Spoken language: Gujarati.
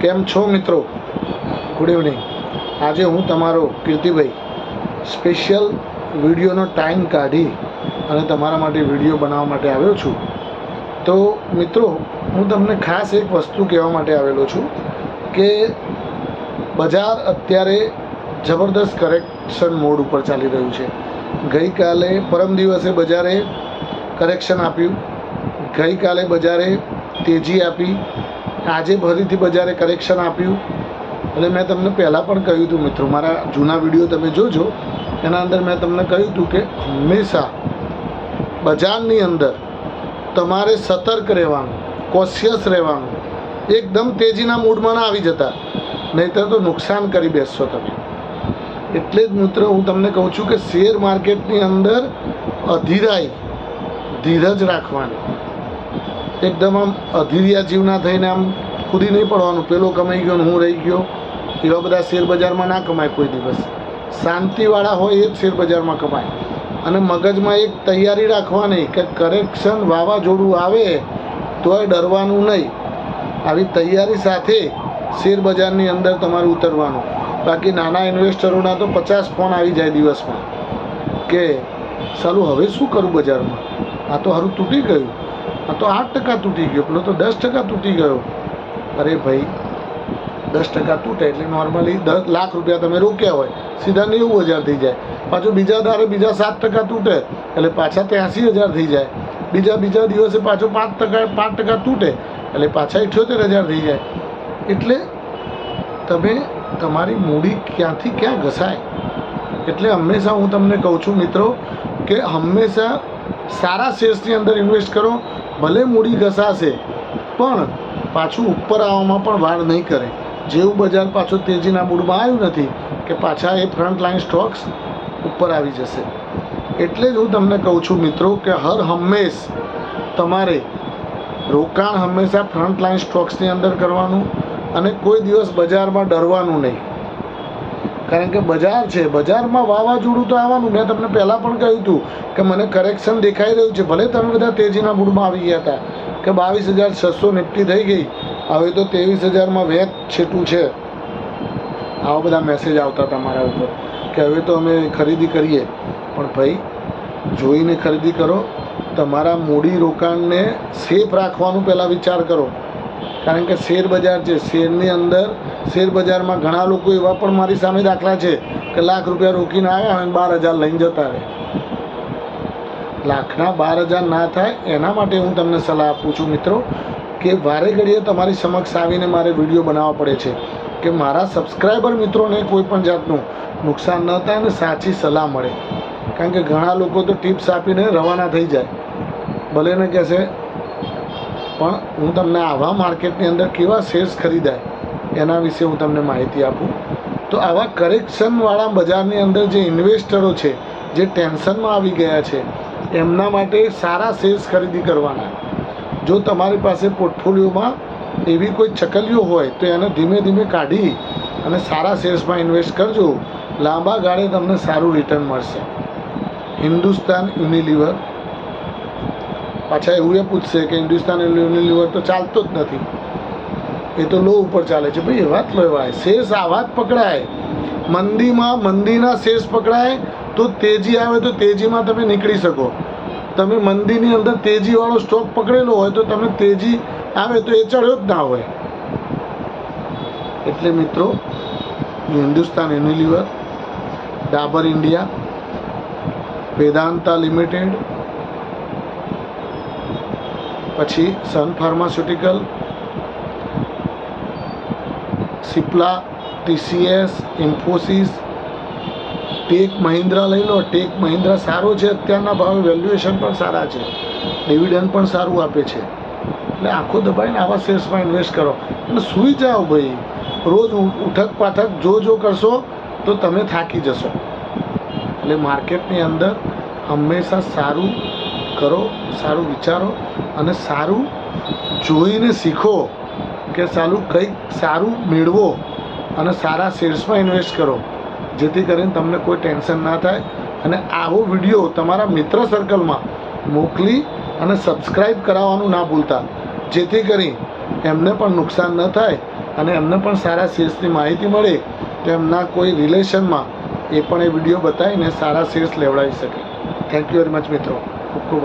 કેમ છો મિત્રો? Good evening. આજે હું તમારો કીર્તિભાઈ સ્પેશિયલ વિડીયોનો ટાઈમ કાઢી અને તમારા માટે વિડીયો બનાવવા માટે આવ્યો છું. તો મિત્રો, હું તમને ખાસ એક વસ્તુ કહેવા માટે આવેલો છું કે બજાર અત્યારે જબરદસ્ત કરેક્શન મોડ ઉપર ચાલી રહ્યું છે. ગઈકાલે પરમ દિવસે બજારે કરેક્શન આપ્યું, ગઈકાલે બજારે તેજી આપી, આજે ફરીથી બજારે કરેક્શન આપ્યું. એટલે મેં તમને પહેલાં પણ કહ્યું હતું મિત્રો, મારા જૂના વિડીયો તમે જોજો, એના અંદર મેં તમને કહ્યું હતું કે હંમેશા બજારની અંદર તમારે સતર્ક રહેવાનું, કોશિયસ રહેવાનું. એકદમ તેજીના મૂડમાં ના આવી જતા, નહીંતર તો નુકસાન કરી બેસશો તમે. એટલે જ મિત્રો હું તમને કહું છું કે શેર માર્કેટની અંદર અધીરાઈ, ધીરજ રાખવાની. એકદમ આમ અધીરિયા જીવના થઈને આમ કૂદી નહીં પડવાનું, પેલો કમાઈ ગયો ને હું રહી ગયો. એવા બધા શેર બજારમાં ના કમાય કોઈ દિવસ. શાંતિવાળા હોય એ જ શેર બજારમાં કમાય. અને મગજમાં એક તૈયારી રાખવાની કે કરેક્શન વાવાઝોડું આવે તોય ડરવાનું નહીં. આવી તૈયારી સાથે શેર બજારની અંદર તમારે ઉતરવાનું. બાકી નાના ઇન્વેસ્ટરોના તો 50 ફોન આવી જાય દિવસમાં કે સાલું હવે શું કરું બજારમાં, આ તો સારું તૂટી ગયું, આ તો 8% તૂટી ગયો, પેલો તો 10% તૂટી ગયો. અરે ભાઈ, 10% તૂટે એટલે નોર્મલી 10 લાખ રૂપિયા તમે રોક્યા હોય, સીધા 90,000 થઈ જાય. પાછું બીજા દારે બીજા 7% તૂટે એટલે પાછા 83,000 થઈ જાય. બીજા દિવસે પાછું 5% તૂટે એટલે પાછા 78,000 થઈ જાય. એટલે તમે તમારી મૂડી ક્યાંથી ક્યાં ઘસાય. એટલે હંમેશા હું તમને કહું છું મિત્રો કે હંમેશા સારા શેર્સની અંદર ઇન્વેસ્ટ કરો. ભલે મૂડી ઘસાશે પણ પાછું ઉપર આવવામાં પણ વાર નહીં કરે. જેવું બજાર પાછું તેજીના મૂડમાં આવ્યું નથી કે પાછા એ ફ્રન્ટ લાઇન સ્ટોક્સ ઉપર આવી જશે. એટલે જ હું તમને કહું છું મિત્રો કે હર હંમેશ તમારે રોકાણ હંમેશા ફ્રન્ટ લાઇન સ્ટોક્સની અંદર કરવાનું અને કોઈ દિવસ બજારમાં ડરવાનું નહીં. કારણ કે બજાર છે, બજારમાં વાવાઝોડું તો આવવાનું. મેં તમને પહેલાં પણ કહ્યું હતું કે મને કરેક્શન દેખાઈ રહ્યું છે. ભલે તમે બધા તેજીના મૂડમાં આવી ગયા હતા કે 22,600 નિફ્ટી થઈ ગઈ, હવે તો 23,000માં વેચ છેટું છે. આવા બધા મેસેજ આવતા તમારા ઉપર કે હવે તો અમે ખરીદી કરીએ. પણ ભાઈ, જોઈને ખરીદી કરો. તમારા મૂડી રોકાણને સેફ રાખવાનું પહેલાં વિચાર કરો. કારણ કે શેર બજાર છે, શેરની અંદર શેર બજારમાં ઘણા લોકો એવા પણ મારી સામે દાખલા છે કે લાખ રૂપિયા રોકીને આવ્યા હોય 12,000 લઈને જતા રહે. લાખના 12,000 ના થાય એના માટે હું તમને સલાહ આપું છું મિત્રો કે વારે ઘડીએ તમારી સમક્ષ આવીને મારે વિડીયો બનાવવા પડે છે કે મારા સબસ્ક્રાઈબર મિત્રોને કોઈ પણ જાતનું નુકસાન ન થાય અને સાચી સલાહ મળે. કારણ કે ઘણા લોકો તો ટિપ્સ આપીને રવાના થઈ જાય, ભલે ને કહેશે પણ હું તમને આવા માર્કેટની અંદર કેવા શેર્સ ખરીદાય એના વિશે હું તમને માહિતી આપું. તો આવા કરેક્શનવાળા બજારની અંદર જે ઇન્વેસ્ટરો છે, જે ટેન્શનમાં આવી ગયા છે, એમના માટે સારા શેર્સ ખરીદી કરવાના. જો તમારી પાસે પોર્ટફોલિયોમાં એવી કોઈ ચકલીઓ હોય તો એને ધીમે ધીમે કાઢી અને સારા શેર્સમાં ઇન્વેસ્ટ કરજો. લાંબા ગાળે તમને સારું રિટર્ન મળશે. હિન્દુસ્તાન યુનિલિવર, પાછા એવું એ પૂછશે કે હિન્દુસ્તાન યુનિલિવર તો ચાલતો જ નથી, એ તો લો ઉપર ચાલે છે. ભાઈ, એવા જ લેવાય શેર્સ, આવા જ પકડાય. મંદીમાં મંદીના શેર્સ પકડાય તો તેજી આવે તો તેજીમાં તમે નીકળી શકો. તમે મંદીની અંદર તેજીવાળો સ્ટોક પકડેલો હોય તો તમે તેજી આવે તો એ ચડ્યો જ ના હોય. એટલે મિત્રો, Hindustan Unilever, Dabur India, Vedanta limited, પછી સન ફાર્માસ્યુટિકલ, સિપ્લા, TCS, ઇન્ફોસિસ, ટેક મહિન્દ્રા લઈ લો. ટેક મહિન્દ્રા સારો છે અત્યારના ભાવે, વેલ્યુએશન પણ સારા છે, ડિવિડન્ડ પણ સારું આપે છે. એટલે આંખો દબાઈને આવા શેર્સમાં ઇન્વેસ્ટ કરો અને સૂઈ જાઓ ભાઈ. રોજ ઉઠક પાઠક જો કરશો તો તમે થાકી જશો. એટલે માર્કેટની અંદર હંમેશા સારું કરો, સારું વિચારો અને સારું જોઈને શીખો કે સાલું કંઈક સારું મેળવો અને સારા શેર્સમાં ઇન્વેસ્ટ કરો, જેથી કરીને તમને કોઈ ટેન્શન ના થાય. અને આવો વિડીયો તમારા મિત્ર સર્કલમાં મોકલી અને સબસ્ક્રાઈબ કરાવવાનું ના ભૂલતા, જેથી કરી એમને પણ નુકસાન ન થાય અને એમને પણ સારા શેર્સની માહિતી મળે તો એમના કોઈ રિલેશનમાં એ પણ એ વિડીયો બતાવીને સારા શેર્સ લેવડાવી શકે. થેન્ક યુ વેરી મચ મિત્રો. ખૂબ ખૂબ આભાર.